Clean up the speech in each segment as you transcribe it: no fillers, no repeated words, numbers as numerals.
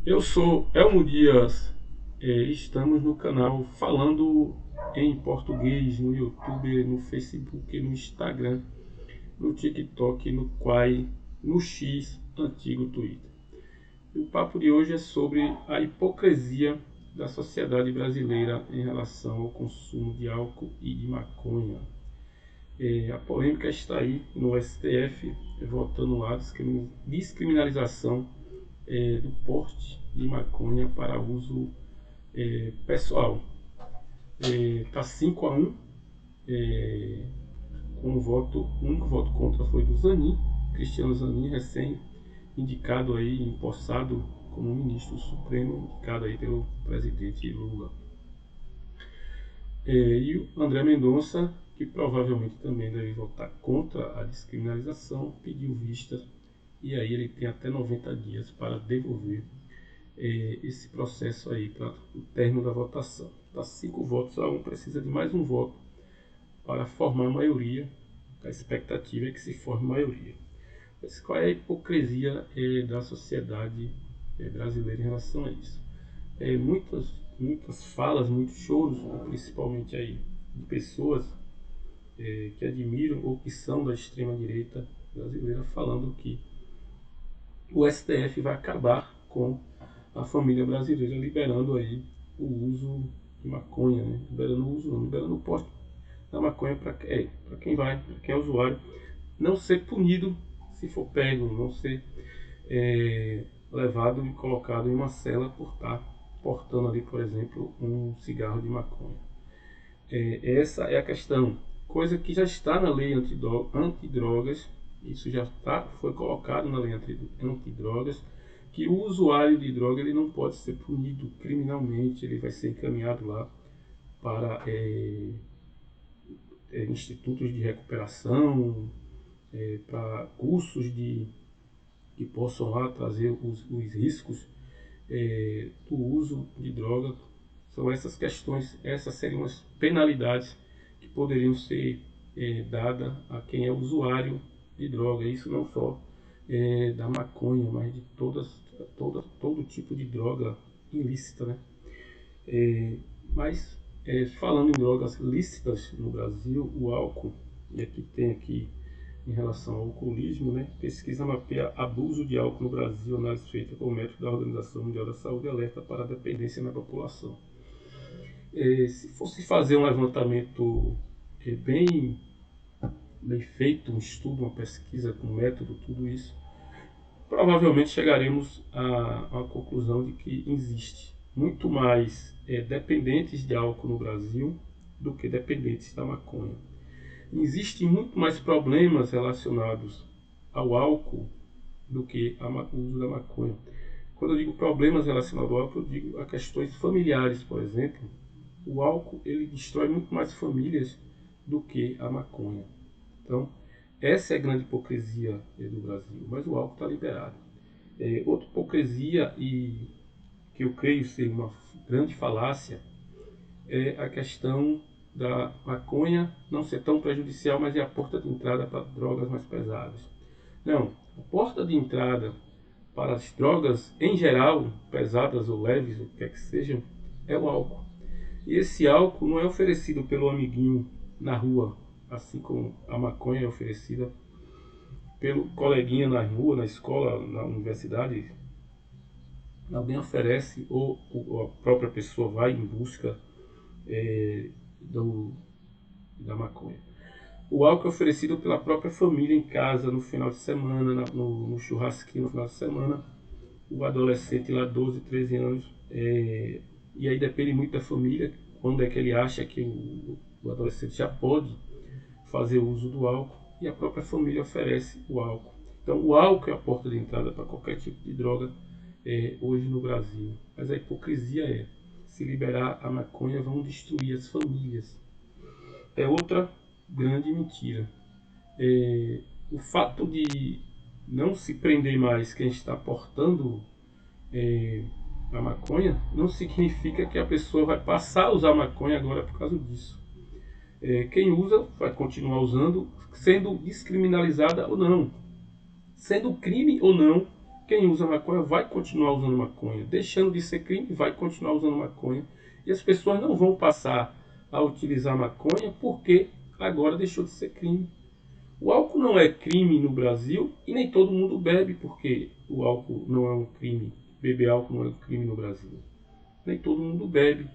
Eu sou Elmo Dias, estamos no canal falando em português no YouTube, no Facebook, no Instagram, no TikTok, no Quai, no X, antigo Twitter. E o papo de hoje é sobre a hipocrisia da sociedade brasileira em relação ao consumo de álcool e de maconha. A polêmica está aí no STF, votando lá descriminalização do porte de maconha para uso pessoal. Está 5-1, é, com o único voto contra foi do Zanin, Cristiano Zanin, recém-indicado aí, empossado como ministro supremo, indicado aí pelo presidente Lula. E o André Mendonça, que provavelmente também deve votar contra a descriminalização, pediu vista e aí ele tem até 90 dias para devolver esse processo aí para o término da votação. Está 5 votos a 1, precisa de mais um voto para formar a maioria. A expectativa é que se forme maioria. Mas qual é a hipocrisia da sociedade brasileira em relação a isso? Muitas falas, muitos choros, principalmente aí de pessoas que admiram ou que são da extrema direita brasileira, falando que o STF vai acabar com a família brasileira, liberando aí o uso de maconha, né? Liberando o uso, não, liberando o porte da maconha para quem é usuário, não ser punido se for pego, não ser levado e colocado em uma cela por estar portando ali, por exemplo, um cigarro de maconha. Essa é a questão, coisa que já está na lei antidrogas, isso foi colocado na lei antidrogas, que o usuário de droga ele não pode ser punido criminalmente, ele vai ser encaminhado lá para institutos de recuperação, para cursos que possam lá trazer os riscos do uso de droga. São essas questões, essas seriam as penalidades que poderiam ser dadas a quem é usuário de droga. Isso não só da maconha, mas de todo tipo de droga ilícita, né? Mas falando em drogas lícitas no Brasil, o álcool, e aqui tem em relação ao alcoolismo, né? Pesquisa mapeia abuso de álcool no Brasil, análise feita com o método da Organização Mundial da Saúde, alerta para a dependência na população. Se fosse fazer um levantamento bem, bem feito, um estudo, uma pesquisa com método, tudo isso, provavelmente chegaremos à conclusão de que existe muito mais dependentes de álcool no Brasil do que dependentes da maconha. Existem muito mais problemas relacionados ao álcool do que o uso da maconha. Quando eu digo problemas relacionados ao álcool, eu digo a questões familiares, por exemplo. O álcool ele destrói muito mais famílias do que a maconha. Então, essa é a grande hipocrisia do Brasil, mas o álcool está liberado. Outra hipocrisia, e que eu creio ser uma grande falácia, é a questão da maconha não ser tão prejudicial, mas é a porta de entrada para drogas mais pesadas. Não, a porta de entrada para as drogas em geral, pesadas ou leves, o que quer que sejam, é o álcool. E esse álcool não é oferecido pelo amiguinho na rua, assim como a maconha é oferecida pelo coleguinha na rua, na escola, na universidade. Alguém oferece ou a própria pessoa vai em busca é, do, da maconha. O álcool é oferecido pela própria família em casa no final de semana, no churrasquinho no final de semana. O adolescente lá, 12, 13 anos, e aí depende muito da família, quando é que ele acha que o adolescente já pode fazer uso do álcool, e a própria família oferece o álcool. Então o álcool é a porta de entrada para qualquer tipo de droga hoje no Brasil. Mas a hipocrisia se liberar a maconha vão destruir as famílias. É outra grande mentira. O fato de não se prender mais quem está portando a maconha não significa que a pessoa vai passar a usar maconha agora por causa disso. Quem usa vai continuar usando, sendo descriminalizada ou não, sendo crime ou não quem usa maconha vai continuar usando maconha. Deixando de ser crime, vai continuar usando maconha. E as pessoas não vão passar a utilizar maconha porque agora deixou de ser crime. O álcool não é crime no Brasil e nem todo mundo bebe porque o álcool não é um crime. Beber álcool não é um crime no Brasil. Nem todo mundo bebe.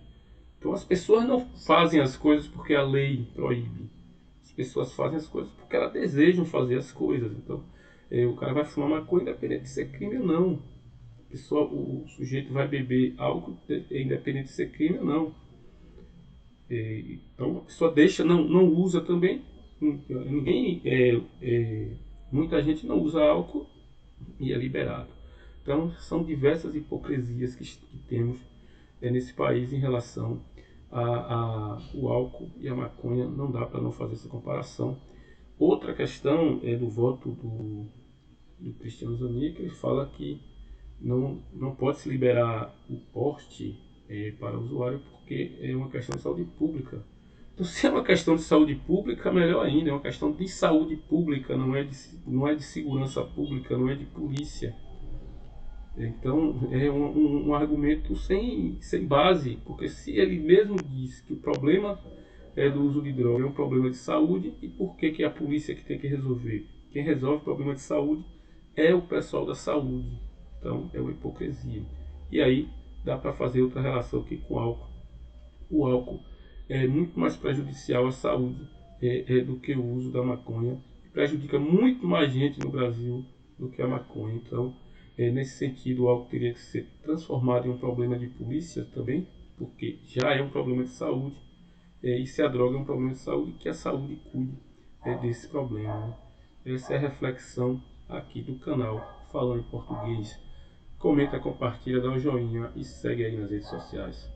Então as pessoas não fazem as coisas porque a lei proíbe. As pessoas fazem as coisas porque elas desejam fazer as coisas. Então o cara vai fumar maconha independente de ser crime ou não. O sujeito vai beber álcool independente de ser crime ou não. Então a pessoa deixa, não usa também. Ninguém, muita gente não usa álcool e é liberado. Então são diversas hipocrisias que temos nesse país em relação o álcool e a maconha. Não dá para não fazer essa comparação. Outra questão é do voto do Cristiano Zanin, que ele fala que não pode se liberar o porte para o usuário porque é uma questão de saúde pública. Então, se é uma questão de saúde pública, melhor ainda, é uma questão de saúde pública, não é de segurança pública, não é de polícia. Então, é um argumento sem base, porque se ele mesmo diz que o problema do uso de droga é um problema de saúde, e por que a polícia que tem que resolver? Quem resolve o problema de saúde é o pessoal da saúde. Então, é uma hipocrisia. E aí, dá para fazer outra relação aqui com o álcool. O álcool é muito mais prejudicial à saúde do que o uso da maconha. Prejudica muito mais gente no Brasil do que a maconha. Então, nesse sentido, o álcool teria que ser transformado em um problema de polícia também, porque já é um problema de saúde. E se a droga é um problema de saúde, que a saúde cuide desse problema. Né? Essa é a reflexão aqui do canal Falando em Português. Comenta, compartilha, dá um joinha e segue aí nas redes sociais.